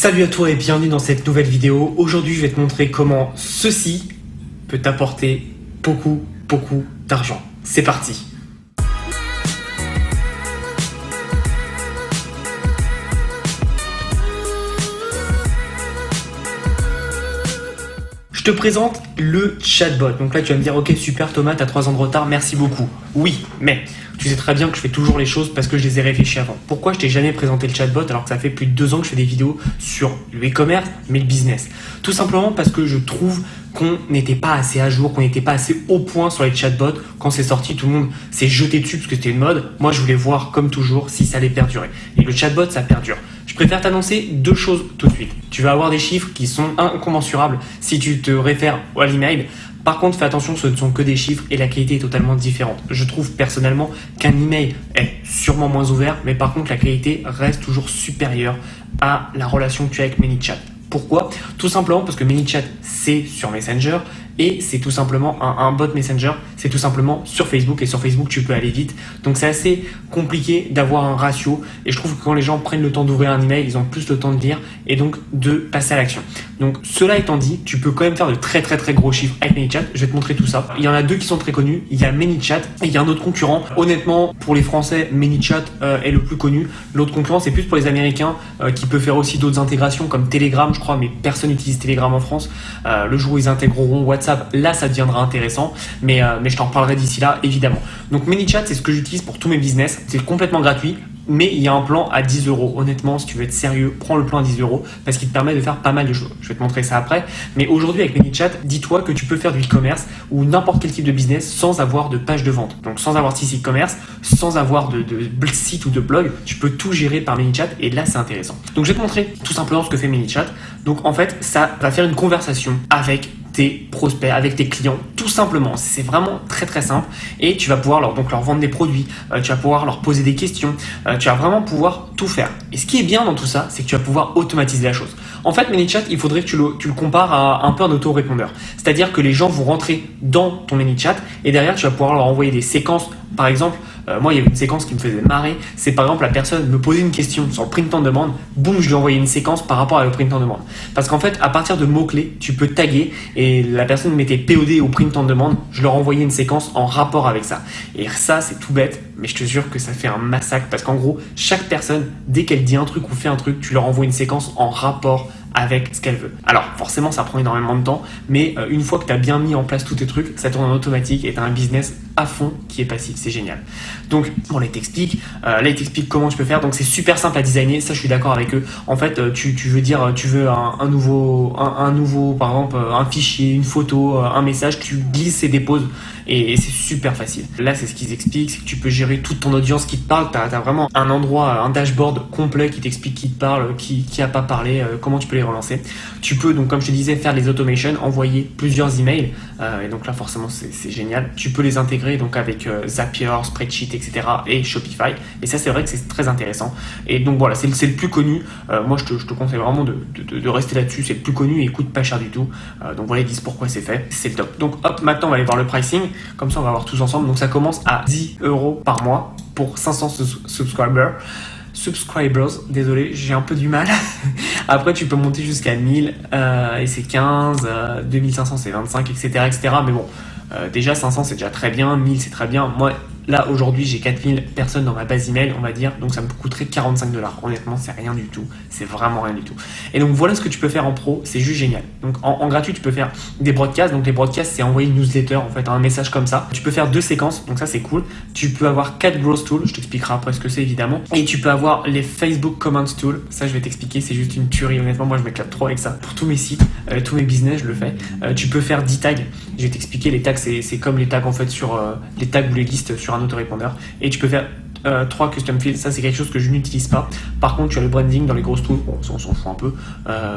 Salut à toi et bienvenue dans cette nouvelle vidéo. Aujourd'hui, je vais te montrer comment ceci peut t'apporter beaucoup d'argent. C'est parti. Je te présente le chatbot. Donc là, tu vas me dire, ok, super Thomas, t'as 3 ans de retard, merci beaucoup. Oui, mais tu sais très bien que je fais toujours les choses parce que je les ai réfléchies avant. Pourquoi je t'ai jamais présenté le chatbot alors que ça fait plus de 2 ans que je fais des vidéos sur le e-commerce, mais le business? Tout simplement parce que je trouve qu'on n'était pas assez à jour, qu'on n'était pas assez au point sur les chatbots. Quand c'est sorti, tout le monde s'est jeté dessus parce que c'était une mode. Moi, je voulais voir, comme toujours, si ça allait perdurer. Et le chatbot, ça perdure. Je préfère t'annoncer 2 choses tout de suite. Tu vas avoir des chiffres qui sont incommensurables si tu te réfères à l'email. Par contre, fais attention, ce ne sont que des chiffres et la qualité est totalement différente. Je trouve personnellement qu'un email est sûrement moins ouvert, mais par contre, la qualité reste toujours supérieure à la relation que tu as avec ManyChat. Pourquoi? Tout simplement parce que ManyChat, c'est sur Messenger et c'est tout simplement un bot Messenger, c'est tout simplement sur Facebook et sur Facebook, tu peux aller vite. Donc, c'est assez compliqué d'avoir un ratio et je trouve que quand les gens prennent le temps d'ouvrir un email, ils ont plus le temps de lire et donc de passer à l'action. Donc, cela étant dit, tu peux quand même faire de très gros chiffres avec ManyChat. Je vais te montrer tout ça. Il y en a 2 qui sont très connus. Il y a ManyChat et il y a un autre concurrent. Honnêtement, pour les Français, ManyChat est le plus connu. L'autre concurrent, c'est plus pour les Américains qui peut faire aussi d'autres intégrations comme Telegram, je crois, mais personne n'utilise Telegram en France. Le jour où ils intégreront WhatsApp, là, ça deviendra intéressant. Mais je t'en reparlerai d'ici là, évidemment. Donc, ManyChat, c'est ce que j'utilise pour tous mes business. C'est complètement gratuit. Mais il y a un plan à 10 €. Honnêtement, si tu veux être sérieux, prends le plan à 10 € parce qu'il te permet de faire pas mal de choses. Je vais te montrer ça après. Mais aujourd'hui, avec ManyChat, dis-toi que tu peux faire du e-commerce ou n'importe quel type de business sans avoir de page de vente. Donc, sans avoir de site e-commerce, sans avoir de site ou de blog, tu peux tout gérer par ManyChat et là, c'est intéressant. Donc, je vais te montrer tout simplement ce que fait ManyChat. Donc, en fait, ça va faire une conversation avec tes prospects, avec tes clients, tout simplement. C'est vraiment très simple et tu vas pouvoir leur vendre des produits, tu vas pouvoir leur poser des questions, tu vas vraiment pouvoir tout faire. Et ce qui est bien dans tout ça, c'est que tu vas pouvoir automatiser la chose. En fait, ManyChat, il faudrait que tu le compares à un peu un autorépondeur. C'est-à-dire que les gens vont rentrer dans ton ManyChat et derrière, tu vas pouvoir leur envoyer des séquences. Par exemple, moi, il y avait une séquence qui me faisait marrer. C'est par exemple la personne me posait une question sur le print on demand. Boum, je lui envoyais une séquence par rapport au print on demand. Parce qu'en fait, à partir de mots-clés, tu peux taguer et la personne mettait POD au print on demand. Je leur envoyais une séquence en rapport avec ça. Et ça, c'est tout bête, mais je te jure que ça fait un massacre parce qu'en gros, chaque personne, dès qu'elle dit un truc ou fait un truc, tu leur envoies une séquence en rapport avec ce qu'elle veut. Alors forcément ça prend énormément de temps, mais une fois que tu as bien mis en place tous tes trucs, ça tourne en automatique et tu as un business à fond qui est passif, c'est génial. Donc bon, là il t'explique comment tu peux faire. Donc c'est super simple à designer, ça je suis d'accord avec eux. En fait tu veux un nouveau par exemple un fichier, une photo, un message, tu glisses et déposes et c'est super facile. Là c'est ce qu'ils expliquent, c'est que tu peux gérer toute ton audience qui te parle. Tu as vraiment un endroit, un dashboard complet qui t'explique qui te parle, qui a pas parlé, comment tu peux les relancer. Tu peux donc, comme je te disais, faire les automations, envoyer plusieurs emails et donc là forcément c'est génial. Tu peux les intégrer donc avec Zapier, Spreadsheet, etc. et Shopify et ça c'est vrai que c'est très intéressant. Et donc voilà, c'est le plus connu. Moi je te conseille vraiment de rester là-dessus, c'est le plus connu et il coûte pas cher du tout. Donc voilà, ils disent pourquoi c'est fait, c'est le top. Donc hop, maintenant on va aller voir le pricing, comme ça on va voir tous ensemble. Donc ça commence à 10 € par mois pour 500 subscribers, désolé, j'ai un peu du mal. Après, tu peux monter jusqu'à 1000 et c'est 15, 2500 c'est 25, etc. Mais bon, déjà 500 c'est déjà très bien, 1000 c'est très bien. Moi, là aujourd'hui, j'ai 4000 personnes dans ma base email, on va dire, donc ça me coûterait 45 $. Honnêtement, c'est rien du tout, c'est vraiment rien du tout. Et donc voilà ce que tu peux faire en pro, c'est juste génial. Donc en gratuit, tu peux faire des broadcasts. Donc les broadcasts, c'est envoyer une newsletter, en fait, un message comme ça. Tu peux faire 2 séquences, donc ça c'est cool. Tu peux avoir 4 growth tools, je t'expliquerai après ce que c'est évidemment. Et tu peux avoir les Facebook Comments Tools, ça je vais t'expliquer, c'est juste une tuerie. Honnêtement, moi je m'éclate trop avec ça. Pour tous mes sites, tous mes business, je le fais. Tu peux faire 10 tags, je vais t'expliquer. Les tags, c'est comme les tags en fait sur les tags ou les listes sur un autorépondeur. Et tu peux faire 3 custom fields, ça c'est quelque chose que je n'utilise pas. Par contre, tu as le branding dans les grosses tools, bon, ça on s'en fout un peu.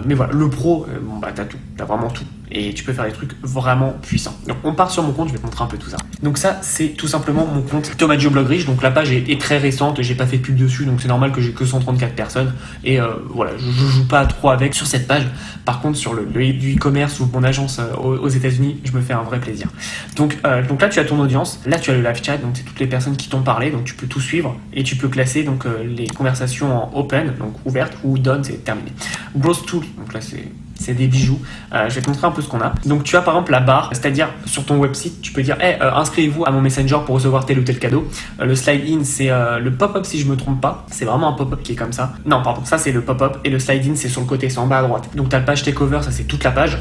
Mais voilà, le pro, t'as tout, t'as vraiment tout. et tu peux faire des trucs vraiment puissants. Donc on part sur mon compte, je vais te montrer un peu tout ça. Donc ça c'est tout simplement mon compte Thomas Joe Blog Riche. Donc la page est très récente, j'ai pas fait de pub dessus, donc c'est normal que j'ai que 134 personnes et voilà, je joue pas trop avec sur cette page. Par contre sur le e-commerce ou mon agence aux États-Unis, je me fais un vrai plaisir. Donc là tu as ton audience, là tu as le live chat, donc c'est toutes les personnes qui t'ont parlé, donc tu peux tout suivre et tu peux classer donc les conversations en open, donc ouverte, ou done, c'est terminé. Growth Tool, donc là c'est des bijoux. Je vais te montrer un peu ce qu'on a. Donc tu as par exemple la barre, c'est-à-dire sur ton website, tu peux dire hey, inscrivez-vous à mon Messenger pour recevoir tel ou tel cadeau. Le slide in, c'est le pop-up si je me trompe pas. C'est vraiment un pop-up qui est comme ça. Non, pardon, ça c'est le pop-up et le slide in c'est sur le côté, c'est en bas à droite. Donc tu as le page takeover, ça c'est toute la page.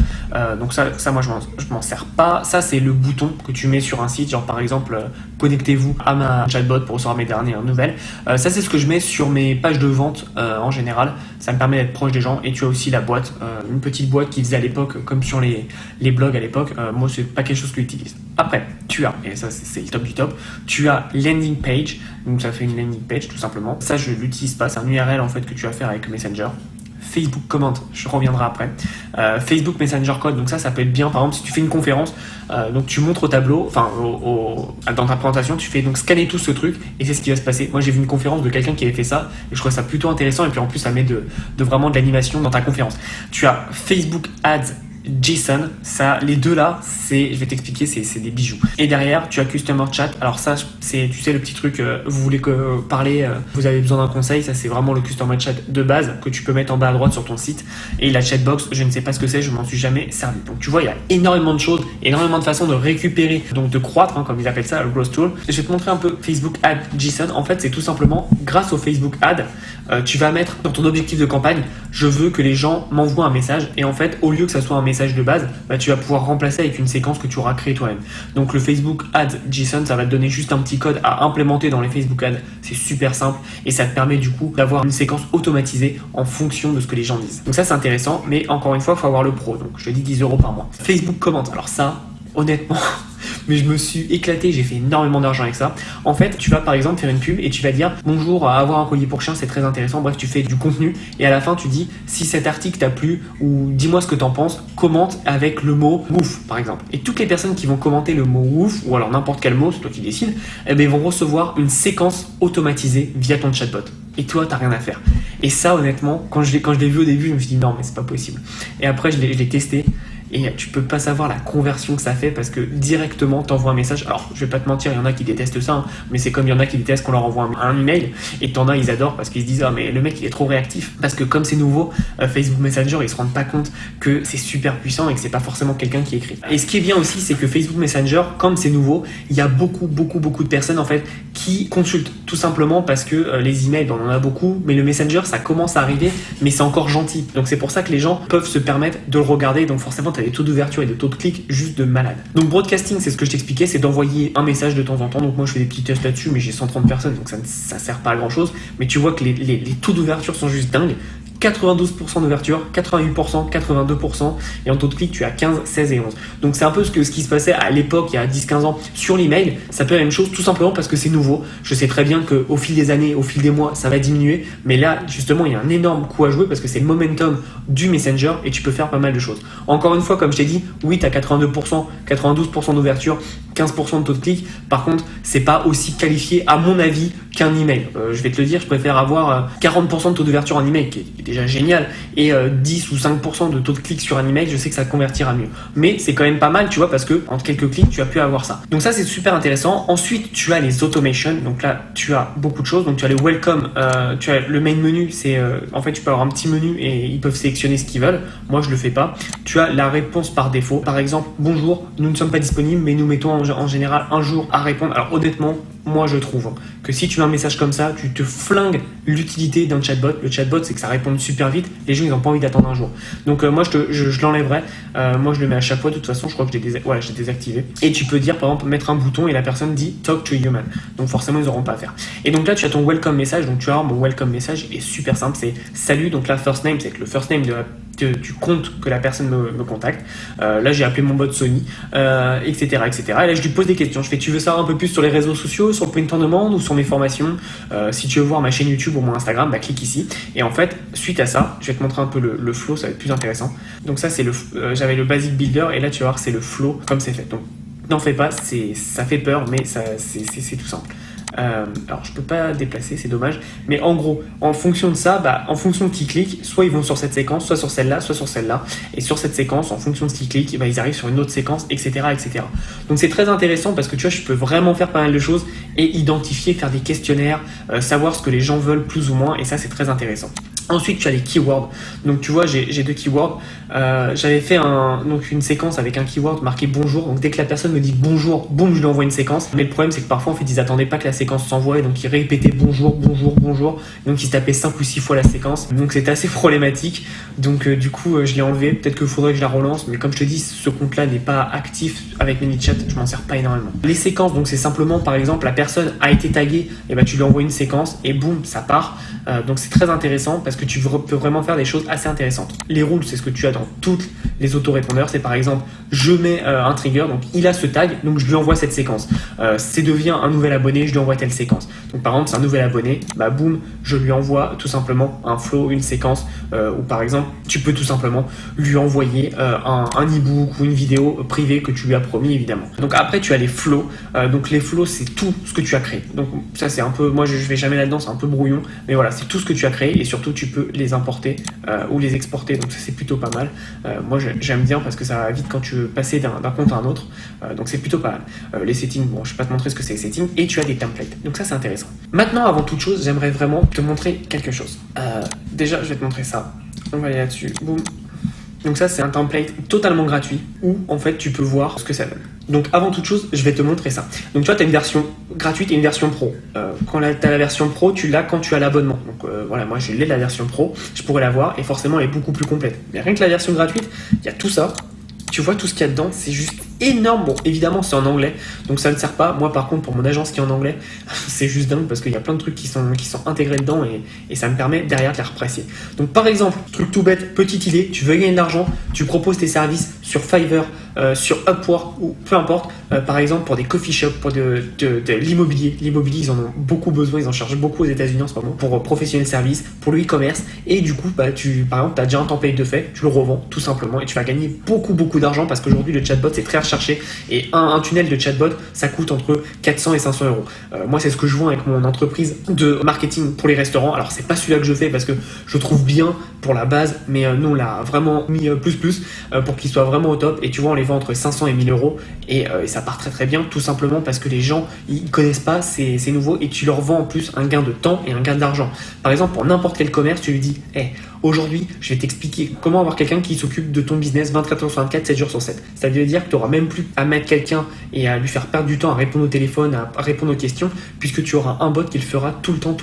Donc ça moi je m'en sers pas. Ça c'est le bouton que tu mets sur un site, genre par exemple connectez-vous à ma chatbot pour recevoir mes dernières nouvelles. Ça c'est ce que je mets sur mes pages de vente en général. Ça me permet d'être proche des gens. Et tu as aussi la boîte, une petite boîte qui faisait à l'époque comme sur les blogs à l'époque. Moi c'est pas quelque chose que j'utilise. Après tu as, et ça c'est le top du top, tu as landing page. Donc ça fait une landing page tout simplement. Ça je l'utilise pas, c'est un URL en fait que tu vas faire avec Messenger. Facebook Comment, je reviendrai après. Facebook Messenger Code, donc ça peut être bien. Par exemple, si tu fais une conférence, donc tu montres au tableau, enfin dans ta présentation, tu fais donc scanner tout ce truc et c'est ce qui va se passer. Moi, j'ai vu une conférence de quelqu'un qui avait fait ça et je trouvais ça plutôt intéressant. Et puis en plus, ça met de vraiment de l'animation dans ta conférence. Tu as Facebook Ads JSON, ça, les deux là, je vais t'expliquer, c'est des bijoux. Et derrière, tu as Customer Chat. Alors ça, c'est, tu sais, le petit truc, vous voulez parler, vous avez besoin d'un conseil, ça c'est vraiment le Customer Chat de base que tu peux mettre en bas à droite sur ton site. Et la chatbox, je ne sais pas ce que c'est, je m'en suis jamais servi. Donc tu vois, il y a énormément de choses, énormément de façons de récupérer, donc de croître, comme ils appellent ça, le Growth Tool. Et je vais te montrer un peu Facebook Ad JSON. En fait, c'est tout simplement, grâce au Facebook Ad, tu vas mettre dans ton objectif de campagne, je veux que les gens m'envoient un message. Et en fait, au lieu que ça soit un message de base, tu vas pouvoir remplacer avec une séquence que tu auras créée toi-même. Donc le Facebook Ads JSON, ça va te donner juste un petit code à implémenter dans les Facebook Ads. C'est super simple et ça te permet du coup d'avoir une séquence automatisée en fonction de ce que les gens disent. Donc ça c'est intéressant, mais encore une fois, il faut avoir le pro. Donc je te dis 10 € par mois. Facebook Comment. Alors ça, honnêtement, mais je me suis éclaté, j'ai fait énormément d'argent avec ça. En fait, tu vas par exemple faire une pub et tu vas dire bonjour, avoir un collier pour chien, c'est très intéressant. Bref, tu fais du contenu et à la fin tu dis si cet article t'a plu ou dis-moi ce que t'en penses, commente avec le mot ouf par exemple. Et toutes les personnes qui vont commenter le mot ouf ou alors n'importe quel mot, c'est toi qui décides, vont recevoir une séquence automatisée via ton chatbot. Et toi, t'as rien à faire. Et ça, honnêtement, quand je l'ai vu au début, je me suis dit non, mais c'est pas possible. Et après, je l'ai testé. Et tu peux pas savoir la conversion que ça fait parce que directement t'envoies un message. Alors je vais pas te mentir, il y en a qui détestent ça, mais c'est comme il y en a qui détestent qu'on leur envoie un email. Et t'en as, ils adorent parce qu'ils se disent ah mais le mec il est trop réactif. Parce que comme c'est nouveau, Facebook Messenger ils se rendent pas compte que c'est super puissant et que c'est pas forcément quelqu'un qui écrit. Et ce qui est bien aussi, c'est que Facebook Messenger, comme c'est nouveau, il y a beaucoup de personnes en fait qui consultent tout simplement parce que les emails on en a beaucoup, mais le Messenger ça commence à arriver, mais c'est encore gentil. Donc c'est pour ça que les gens peuvent se permettre de le regarder. Donc forcément des taux d'ouverture et des taux de clics juste de malade. Donc broadcasting, c'est ce que je t'expliquais, c'est d'envoyer un message de temps en temps. Donc moi je fais des petits tests là-dessus, mais j'ai 130 personnes, donc ça sert pas à grand chose. Mais tu vois que les taux d'ouverture sont juste dingues. 92% d'ouverture, 88%, 82% et en taux de clic tu as 15, 16 et 11. Donc c'est un peu ce qui se passait à l'époque il y a 10-15 ans sur l'email. Ça peut être la même chose tout simplement parce que c'est nouveau. Je sais très bien qu'au fil des années, au fil des mois, ça va diminuer. Mais là justement il y a un énorme coup à jouer parce que c'est le momentum du Messenger et tu peux faire pas mal de choses. Encore une fois, comme je t'ai dit, oui tu as 82%, 92% d'ouverture, 15% de taux de clic. Par contre c'est pas aussi qualifié à mon avis qu'un email. Je vais te le dire, je préfère avoir 40% de taux d'ouverture en email qui est déjà génial et 10 ou 5% de taux de clic sur un email, je sais que ça te convertira mieux. Mais c'est quand même pas mal, tu vois, parce que entre quelques clics, tu as pu avoir ça. Donc ça, c'est super intéressant. Ensuite, tu as les automations. Donc là, tu as beaucoup de choses. Donc tu as le welcome, tu as le main menu. C'est en fait, tu peux avoir un petit menu et ils peuvent sélectionner ce qu'ils veulent. Moi, je le fais pas. Tu as la réponse par défaut. Par exemple, bonjour, nous ne sommes pas disponibles, mais nous mettons en général un jour à répondre. Alors honnêtement, moi je trouve que si tu mets un message comme ça, tu te flingues l'utilité d'un chatbot. Le chatbot, c'est que ça répond super vite. Les gens, ils n'ont pas envie d'attendre un jour. Donc moi, je l'enlèverai. Moi, je le mets à chaque fois. De toute façon, je crois que j'ai désactivé. Et tu peux dire, par exemple, mettre un bouton et la personne dit Talk to a human. Donc forcément, ils n'auront pas à faire. Et donc là, tu as ton welcome message. Donc tu vas avoir mon welcome message. Il est super simple. C'est salut. Donc là, first name, c'est que le first name du compte que la personne me contacte. Là, j'ai appelé mon bot Sony, etc., etc. Et là, je lui pose des questions. Je fais, tu veux savoir un peu plus sur les réseaux sociaux, sur le print on demand ou sur mes formations. Si tu veux voir ma chaîne YouTube ou mon Instagram, clique ici. Et en fait, suite à ça, je vais te montrer un peu le flow, ça va être plus intéressant. Donc ça, c'est j'avais le Basic Builder et là, tu vas voir, c'est le flow comme c'est fait. Donc, n'en fais pas, ça fait peur, mais c'est tout simple. Alors je peux pas déplacer, c'est dommage, mais en gros, en fonction de ça, en fonction de qui clique, soit ils vont sur cette séquence, soit sur celle-là, soit sur celle-là, et sur cette séquence, en fonction de ce qu'ils cliquent, ils arrivent sur une autre séquence, etc., etc. Donc c'est très intéressant parce que tu vois, je peux vraiment faire pas mal de choses et identifier, faire des questionnaires, savoir ce que les gens veulent plus ou moins, et ça c'est très intéressant. Ensuite, tu as les keywords. Donc, tu vois, j'ai 2 keywords. J'avais fait une séquence avec un keyword marqué bonjour. Donc, dès que la personne me dit bonjour, boum, je lui envoie une séquence. Mais le problème, c'est que parfois, en fait, ils attendaient pas que la séquence s'envoie. Et donc, ils répétaient bonjour, bonjour, bonjour. Donc, ils se tapaient 5 ou 6 fois la séquence. Donc, c'était assez problématique. Donc, du coup, je l'ai enlevé. Peut-être qu'il faudrait que je la relance. Mais comme je te dis, ce compte-là n'est pas actif avec ManyChat. Je m'en sers pas énormément. Les séquences, donc, c'est simplement, par exemple, la personne a été taguée. Et tu lui envoies une séquence et boum, ça part. Donc, c'est très intéressant parce que tu peux vraiment faire des choses assez intéressantes. Les rules, c'est ce que tu as dans toutes les autorépondeurs. C'est par exemple, je mets un trigger, donc il a ce tag, donc je lui envoie cette séquence. C'est devient un nouvel abonné, je lui envoie telle séquence. Donc par exemple, c'est un nouvel abonné, boum, je lui envoie tout simplement un flow, une séquence. Ou par exemple, tu peux tout simplement lui envoyer un e-book ou une vidéo privée que tu lui as promis, évidemment. Donc après, tu as les flows. Donc les flows, c'est tout ce que tu as créé. Donc ça, c'est un peu, moi je vais jamais là-dedans, c'est un peu brouillon, mais voilà, c'est tout ce que tu as créé et surtout tu peux les importer ou les exporter, donc ça c'est plutôt pas mal. Moi j'aime bien parce que ça va vite quand tu veux passer d'un compte à un autre, donc c'est plutôt pas mal. Les settings, bon, je vais pas te montrer ce que c'est les settings, et tu as des templates, donc ça c'est intéressant. Maintenant, avant toute chose, j'aimerais vraiment te montrer quelque chose. Déjà, je vais te montrer ça. On va aller là-dessus, boum. Donc ça, c'est un template totalement gratuit où en fait tu peux voir ce que ça donne. Donc avant toute chose, je vais te montrer ça. Donc tu vois, tu as une version gratuite et une version pro. Quand tu as la version pro, tu l'as quand tu as l'abonnement. Donc voilà, moi j'ai la version pro, je pourrais la voir et forcément elle est beaucoup plus complète. Mais rien que la version gratuite, il y a tout ça. Tu vois tout ce qu'il y a dedans, c'est juste énorme. Bon, évidemment, c'est en anglais, donc ça ne sert pas. Moi, par contre, pour mon agence qui est en anglais, c'est juste dingue parce qu'il y a plein de trucs qui sont intégrés dedans et ça me permet derrière de les represser. Donc, par exemple, truc tout bête, petite idée, tu veux gagner de l'argent, tu proposes tes services sur Fiverr, sur Upwork ou peu importe, par exemple pour des coffee shops, pour de l'immobilier. L'immobilier, ils en ont beaucoup besoin, ils en cherchent beaucoup aux États-Unis en ce moment pour professionnel service, pour le e-commerce. Et du coup, par exemple, tu as déjà un template de fait, tu le revends tout simplement et tu vas gagner beaucoup d'argent parce qu'aujourd'hui, le chatbot, c'est très recherché et un tunnel de chatbot, ça coûte entre 400 et 500 euros. Moi, c'est ce que je vends avec mon entreprise de marketing pour les restaurants. Alors, c'est pas celui-là que je fais parce que je trouve bien pour la base, mais nous, on l'a vraiment mis plus pour qu'il soit vraiment au top. Et tu vois, on les vend entre 500 et 1000 euros et ça part très bien, tout simplement parce que les gens, ils connaissent pas, c'est nouveau et tu leur vends en plus un gain de temps et un gain d'argent. Par exemple, pour n'importe quel commerce, tu lui dis, aujourd'hui, je vais t'expliquer comment avoir quelqu'un qui s'occupe de ton business 24 heures sur 24, 7 jours sur 7. Ça veut dire que tu n'auras même plus à mettre quelqu'un et à lui faire perdre du temps à répondre au téléphone, à répondre aux questions, puisque tu auras un bot qui le fera tout le temps.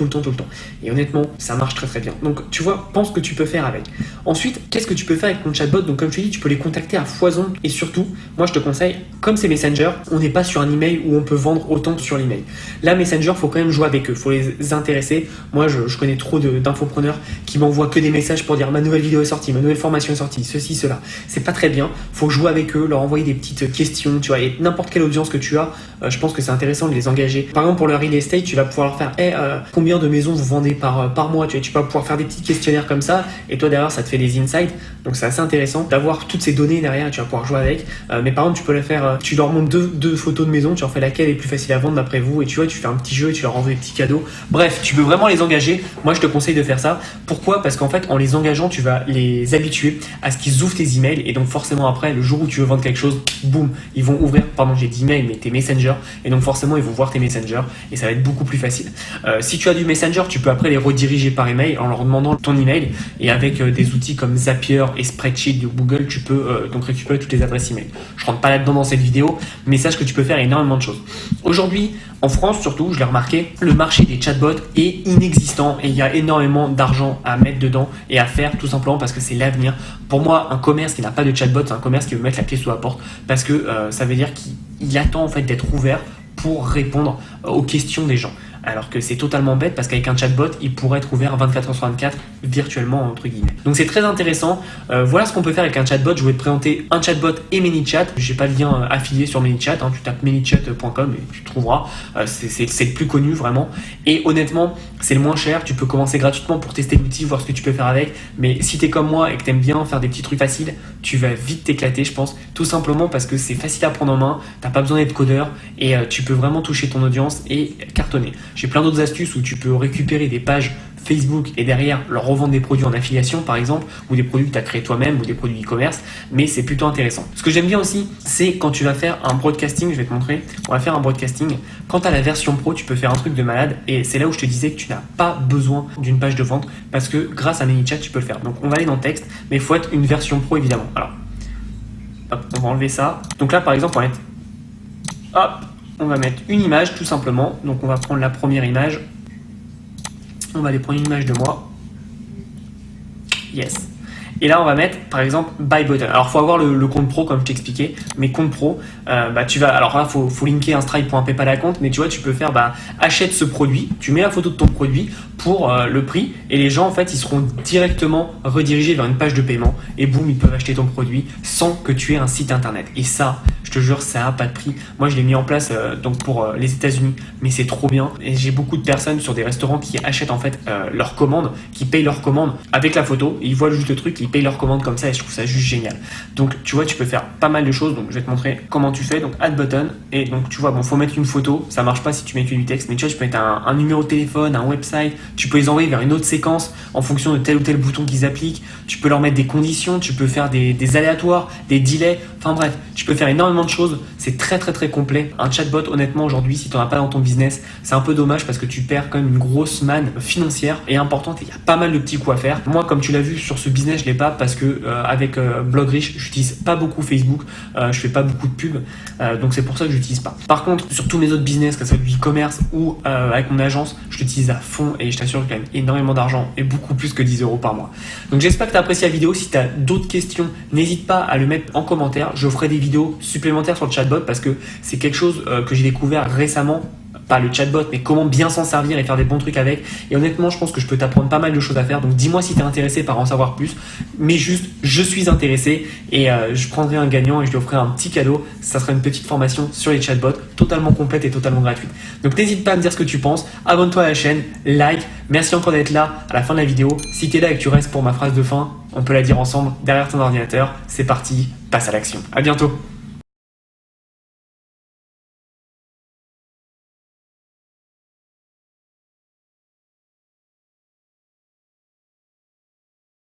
Et honnêtement, ça marche très bien. Donc, tu vois, pense ce que tu peux faire avec. Ensuite, qu'est-ce que tu peux faire avec ton chatbot? Donc, comme je te dis, tu peux les contacter à foison et surtout, moi, je te conseille, comme c'est Messenger, on n'est pas sur un email où on peut vendre autant que sur l'email. Là, Messenger, faut quand même jouer avec eux, faut les intéresser. Moi, je connais trop d'infopreneurs qui m'envoient que des messages pour dire ma nouvelle vidéo est sortie, ma nouvelle formation est sortie, ceci, cela. C'est pas très bien. Faut jouer avec eux, leur envoyer des petites questions, tu vois, et n'importe quelle audience que tu as, je pense que c'est intéressant de les engager. Par exemple, pour le real estate, tu vas pouvoir leur faire combien de maisons vous vendez par mois, tu vas pouvoir faire des petits questionnaires comme ça, et toi derrière, ça te fait des insights. Donc c'est assez intéressant d'avoir toutes ces données derrière, tu vas pouvoir jouer avec. Mais par exemple, tu peux le faire, tu leur montres deux photos de maison, tu leur fais laquelle est plus facile à vendre d'après vous, et tu vois, tu fais un petit jeu et tu leur envoies des petits cadeaux. Bref, tu peux vraiment les engager. Moi, je te conseille de faire ça. Pourquoi? Parce qu'en fait, en les engageant, tu vas les habituer à ce qu'ils ouvrent tes emails, et donc forcément après, le jour où tu veux vendre quelque chose, boum, ils vont ouvrir, j'ai dit email, mais tes messengers, et donc forcément, ils vont voir tes messengers, et ça va être beaucoup plus facile. Si tu as du messenger, tu peux après les rediriger par email en leur demandant ton email, et avec des outils comme Zapier et Spreadsheet de Google, tu peux donc récupérer toutes les adresses email. Je rentre pas là-dedans dans cette vidéo, mais sache que tu peux faire énormément de choses. Aujourd'hui, en France surtout, je l'ai remarqué, le marché des chatbots est inexistant et il y a énormément d'argent à mettre dedans et à faire, tout simplement parce que c'est l'avenir. Pour moi, un commerce qui n'a pas de chatbot, c'est un commerce qui veut mettre la clé sous la porte, parce que ça veut dire qu'il attend en fait d'être ouvert pour répondre aux questions des gens. alors que c'est totalement bête parce qu'avec un chatbot, il pourrait être ouvert 24h sur 24 virtuellement entre guillemets. Donc c'est très intéressant. Voilà ce qu'on peut faire avec un chatbot. Je vais te présenter un chatbot et ManyChat. J'ai pas de lien affilié sur ManyChat, hein. Tu tapes manychat.com et tu trouveras. C'est le plus connu vraiment. Et honnêtement, c'est le moins cher. Tu peux commencer gratuitement pour tester l'outil, voir ce que tu peux faire avec. Mais si tu es comme moi et que tu aimes bien faire des petits trucs faciles, tu vas vite t'éclater, je pense. Tout simplement parce que c'est facile à prendre en main. T'as pas besoin d'être codeur et tu peux vraiment toucher ton audience et cartonner. J'ai plein d'autres astuces où tu peux récupérer des pages Facebook et derrière leur revendre des produits en affiliation par exemple, ou des produits que tu as créés toi-même ou des produits e-commerce, mais c'est plutôt intéressant. Ce que j'aime bien aussi, c'est quand tu vas faire un broadcasting, je vais te montrer, on va faire un broadcasting. Quand tu as la version pro, tu peux faire un truc de malade et c'est là où je te disais que tu n'as pas besoin d'une page de vente parce que grâce à ManyChat, tu peux le faire. Donc on va aller dans le texte, mais il faut être une version pro évidemment. Alors, hop, on va enlever ça. Donc là par exemple, on va mettre, hop, on va mettre une image tout simplement. Donc on va prendre la première image. On va aller prendre une image de moi. Yes. Et là, on va mettre, par exemple, Buy Button. Alors, il faut avoir le compte pro, comme je t'expliquais. Mais compte pro, tu vas. Alors là, faut linker un Stripe pour un PayPal à compte. Mais tu vois, tu peux faire, achète ce produit. Tu mets la photo de ton produit pour le prix. Et les gens, en fait, ils seront directement redirigés vers une page de paiement. Et boum, ils peuvent acheter ton produit sans que tu aies un site internet. Et ça, je te jure, ça n'a pas de prix. Moi, je l'ai mis en place donc pour les États-Unis. Mais c'est trop bien. Et j'ai beaucoup de personnes sur des restaurants qui achètent en fait leurs commandes, qui payent leurs commandes avec la photo. Et ils voient juste le truc, ils payent leurs commandes comme ça et je trouve ça juste génial. Donc tu vois, tu peux faire pas mal de choses. Donc je vais te montrer comment tu fais. Donc add button et donc tu vois, bon, faut mettre une photo. Ça marche pas si tu mets que du texte, mais tu vois, tu peux mettre un numéro de téléphone, un website. Tu peux les envoyer vers une autre séquence en fonction de tel ou tel bouton qu'ils appliquent. Tu peux leur mettre des conditions. Tu peux faire des aléatoires, des delays. Enfin bref, tu peux faire énormément de choses. C'est très très très complet. Un chatbot, honnêtement, aujourd'hui, si tu n'en as pas dans ton business, c'est un peu dommage parce que tu perds quand même une grosse manne financière et importante. Il y a pas mal de petits coups à faire. Moi, comme tu l'as vu sur ce business, je l'ai pas parce que avec Blogrich, j'utilise pas beaucoup Facebook. Je fais pas beaucoup de pubs. Donc c'est pour ça que j'utilise pas. Par contre, sur tous mes autres business, que ce soit du e-commerce ou avec mon agence, je l'utilise à fond et je t'assure que je gagne énormément d'argent et beaucoup plus que 10 € par mois. Donc j'espère que tu as apprécié la vidéo. Si tu as d'autres questions, n'hésite pas à le mettre en commentaire. Je ferai des vidéos supplémentaires sur le chatbot parce que c'est quelque chose que j'ai découvert récemment. Pas le chatbot, mais comment bien s'en servir et faire des bons trucs avec. Et honnêtement, je pense que je peux t'apprendre pas mal de choses à faire. Donc dis-moi si tu es intéressé par en savoir plus. Mais juste, je suis intéressé et je prendrai un gagnant et je lui offrirai un petit cadeau. Ça sera une petite formation sur les chatbots, totalement complète et totalement gratuite. Donc n'hésite pas à me dire ce que tu penses. Abonne-toi à la chaîne, like. Merci encore d'être là à la fin de la vidéo. Si tu es là et que tu restes pour ma phrase de fin, on peut la dire ensemble derrière ton ordinateur. C'est parti, passe à l'action. À bientôt.